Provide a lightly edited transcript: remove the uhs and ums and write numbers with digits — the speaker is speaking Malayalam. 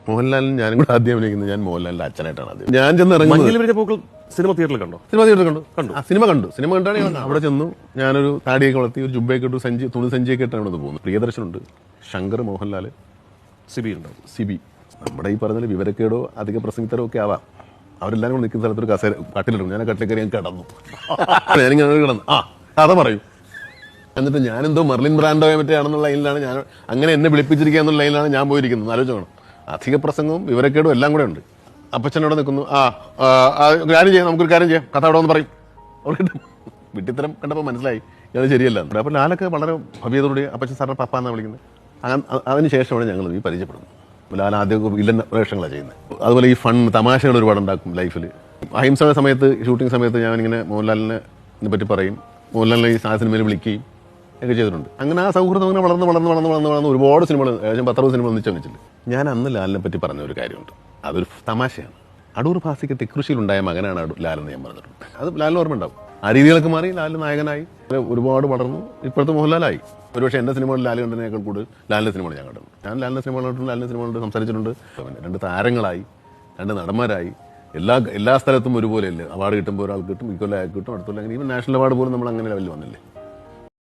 മോഹൻലാലിന് ഞാനും കൂടെ ആദ്യം അഭിനയിക്കുന്നത് ഞാൻ മോഹൻലാലിന്റെ അച്ഛനായിട്ടാണ് ആദ്യം ഞാൻ ചെന്ന് ഇറങ്ങുന്നത്. സിനിമ തിയേറ്ററിൽ കണ്ടോ? സിനിമ തിയേറ്ററിൽ കണ്ടു. സിനിമ കണ്ടാണ് ഞാൻ അവിടെ ചെന്നു. ഞാനൊരു താടിയൊക്കെ വളർത്തി ഒരു ജുബയൊക്കെ ഇട്ടു തുണി സഞ്ചിയൊക്കെ ഇട്ടാണ് അവിടെ പോകുന്നത്. പ്രിയദർശനുണ്ട്, ശങ്കർ, മോഹൻലാൽ, സിബി. നമ്മുടെ ഈ പറഞ്ഞ വിവരക്കേടോ അധിക പ്രസംഗിത്തരോ ഒക്കെ ആവാം. അവരെല്ലാരും കൂടെ നിൽക്കുന്ന സ്ഥലത്തൊരു കസേര കട്ടിലിടും. ഞാൻ ആ കട്ടിലേക്കറി ഞാൻ കിടന്നു. ഞാനിങ്ങനെ കിടന്നു. കഥ പറയും. എന്നിട്ട് ഞാനെന്തോ മെർലിൻ ബ്രാൻഡോ മറ്റാണെന്നുള്ള ലൈനിലാണ് ഞാൻ, അങ്ങനെ എന്നെ വിളിപ്പിച്ചിരിക്കുക എന്നുള്ള ലൈനിലാണ് ഞാൻ പോയിരിക്കുന്നത്. ആലോചിക്കണം. അധിക പ്രസംഗവും വിവരക്കേടും എല്ലാം കൂടെ ഉണ്ട്. അപ്പച്ചനോടെ നിൽക്കുന്നു. കാര്യം ചെയ്യാം, നമുക്കൊരു കാര്യം ചെയ്യാം, കഥ അവിടെ ഒന്ന് പറയും. വിട്ടിത്തരം കണ്ടപ്പോൾ മനസ്സിലായി അത് ശരിയല്ല. അപ്പോൾ ലാലൊക്കെ വളരെ ഭവ്യതയോടെ അപ്പച്ചൻ സാറിന്റെ പപ്പ എന്നാണ് വിളിക്കുന്നത്. അതിന് ശേഷമാണ് ഞങ്ങൾ ഈ പരിചയപ്പെടുന്നത്. ലാൽ ആദ്യമൊക്കെ വില്ലൻ വേഷങ്ങളാണ് ചെയ്യുന്നത്. അതുപോലെ ഈ തമാശകൾ ഒരുപാട് ഉണ്ടാക്കും ലൈഫിൽ. അഹിംസയുടെ സമയത്ത് ഷൂട്ടിംഗ് സമയത്ത് ഞാനിങ്ങനെ മോഹൻലാലിനെ പറ്റി പറയും. മോഹൻലാലിനെ ഈ സിനിമയിൽ വിളിക്കുകയും ഒക്കെ ചെയ്തിട്ടുണ്ട്. അങ്ങനെ ആ സൗഹൃദം അങ്ങനെ വളർന്ന് ഒരുപാട് സിനിമകൾ, ഏകദേശം 10-60 സിനിമകൾ ഒന്നിച്ചില്ല. ഞാൻ അന്ന് ലാലിനെ പറ്റി പറഞ്ഞ ഒരു കാര്യമുണ്ട്. അതൊരു തമാശയാണ്. അടൂർ ഭാസിക്ക് തെക്കൃഷിയിലുണ്ടായ മകനാണ് ലാലെന്ന് ഞാൻ പറഞ്ഞിട്ടുണ്ട്. അത് ലാലിന് ഓർമ്മ ഉണ്ടാവും. ആ രീതികളൊക്കെ മാറി ലാൽ നായകനായി ഒരുപാട് വളർന്നു. ഇപ്പോഴത്തെ മോഹൻലാലായി. ഒരുപക്ഷെ എൻ്റെ സിനിമകളിൽ ലാൽ കണ്ടതിനേക്കാൾ കൂടുതൽ ലാലിൻ്റെ സിനിമകൾ ഞാൻ കണ്ടിട്ടുണ്ട്. ഞാൻ ലാലിൻ്റെ സിനിമകളോട് സംസാരിച്ചിട്ടുണ്ട്. 2 താരങ്ങളായി, 2 നടന്മാരായി. എല്ലാ സ്ഥലത്തും ഒരുപോലെയല്ലേ. അവാർഡ് കിട്ടുമ്പോൾ ഒരാൾക്ക് കിട്ടും, ഇക്കൊല്ലം അയാൾക്ക് കിട്ടും, അടുത്തുള്ള അങ്ങനെ ഈവൻ നാഷണൽ അവാർഡ് പോലും നമ്മൾ അങ്ങനെ ലെവലിൽ വന്നില്ലേ.